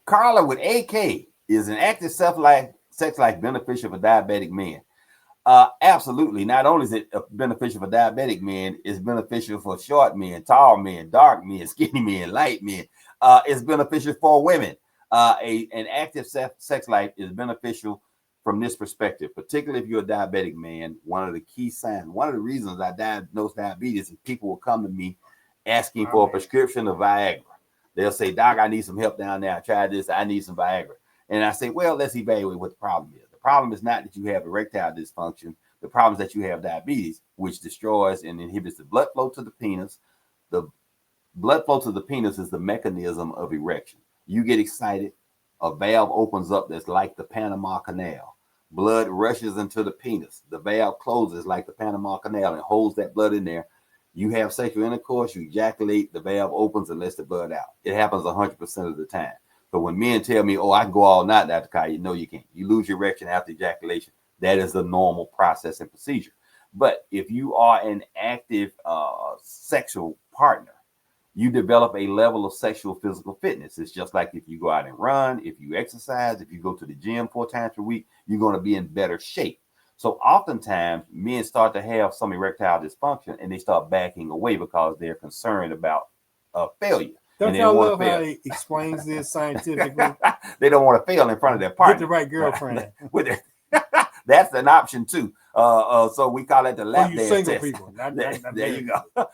Carla with AK, is an active sex life beneficial for diabetic men? Absolutely. Not only is it beneficial for diabetic men, it's beneficial for short men, tall men, dark men, skinny men, light men. It's beneficial for women. An active sex life is beneficial from this perspective, particularly if you're a diabetic man. One of the key signs, one of the reasons I diagnose diabetes is people will come to me asking for a prescription of Viagra. They'll say, Doc, I need some help down there. I tried this. I need some Viagra. And I say, well, let's evaluate what the problem is. The problem is not that you have erectile dysfunction. The problem is that you have diabetes, which destroys and inhibits the blood flow to the penis. The blood flow to the penis is the mechanism of erection. You get excited, a valve opens up that's like the Panama Canal. Blood rushes into the penis. The valve closes like the Panama Canal and holds that blood in there. You have sexual intercourse, you ejaculate, the valve opens and lets the blood out. It happens 100% of the time. So when men tell me, oh, I can go all night, Dr. Kai, no, you can't. You lose your erection after ejaculation. That is the normal process and procedure. But if you are an active sexual partner, you develop a level of sexual physical fitness. It's just like if you go out and run, if you exercise, if you go to the gym 4 times a week, you're going to be in better shape. So oftentimes men start to have some erectile dysfunction and they start backing away because they're concerned about failure. Don't y'all love how he explains this scientifically? They don't want to fail in front of their partner. Get the right girlfriend. That's an option too. So we call it the lap dance single test. People. Not there you go.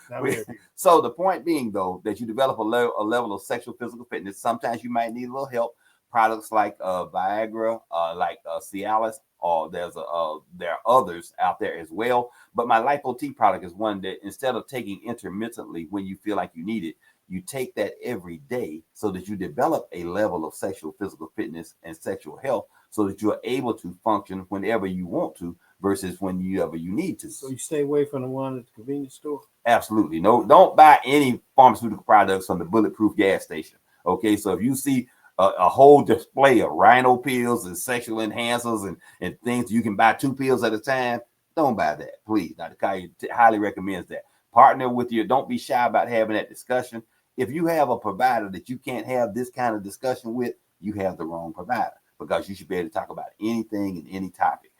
So the point being, though, that you develop a level of sexual physical fitness. Sometimes you might need a little help. Products like Viagra, like Cialis, or there are others out there as well. But my Lipo-T product is one that instead of taking intermittently when you feel like you need it, you take that every day so that you develop a level of sexual physical fitness and sexual health so that you're able to function whenever you want to versus whenever you need to. So you stay away from the one at the convenience store? Absolutely. No, don't buy any pharmaceutical products from the bulletproof gas station. Okay, so if you see a whole display of rhino pills and sexual enhancers and things you can buy 2 pills at a time, don't buy that, please. Dr. Kai highly recommends that. Partner with your, don't be shy about having that discussion. If you have a provider that you can't have this kind of discussion with, you have the wrong provider, because you should be able to talk about anything and any topic.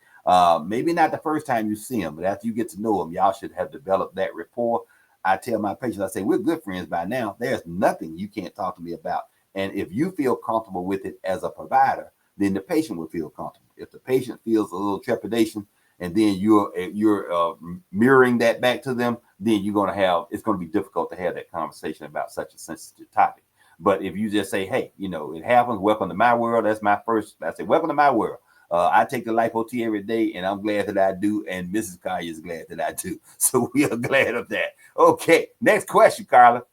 Maybe not the first time you see them, but after you get to know them, y'all should have developed that rapport. I tell my patients, I say, we're good friends by now. There's nothing you can't talk to me about. And if you feel comfortable with it as a provider, then the patient will feel comfortable. If the patient feels a little trepidation, and then you're mirroring that back to them, then it's going to be difficult to have that conversation about such a sensitive topic. But if you just say, hey, it happens, welcome to my world. That's my first, I say, welcome to my world. I take the Lipo-T every day, and I'm glad that I do. And Mrs. Collier is glad that I do. So we are glad of that. Okay, next question, Carla.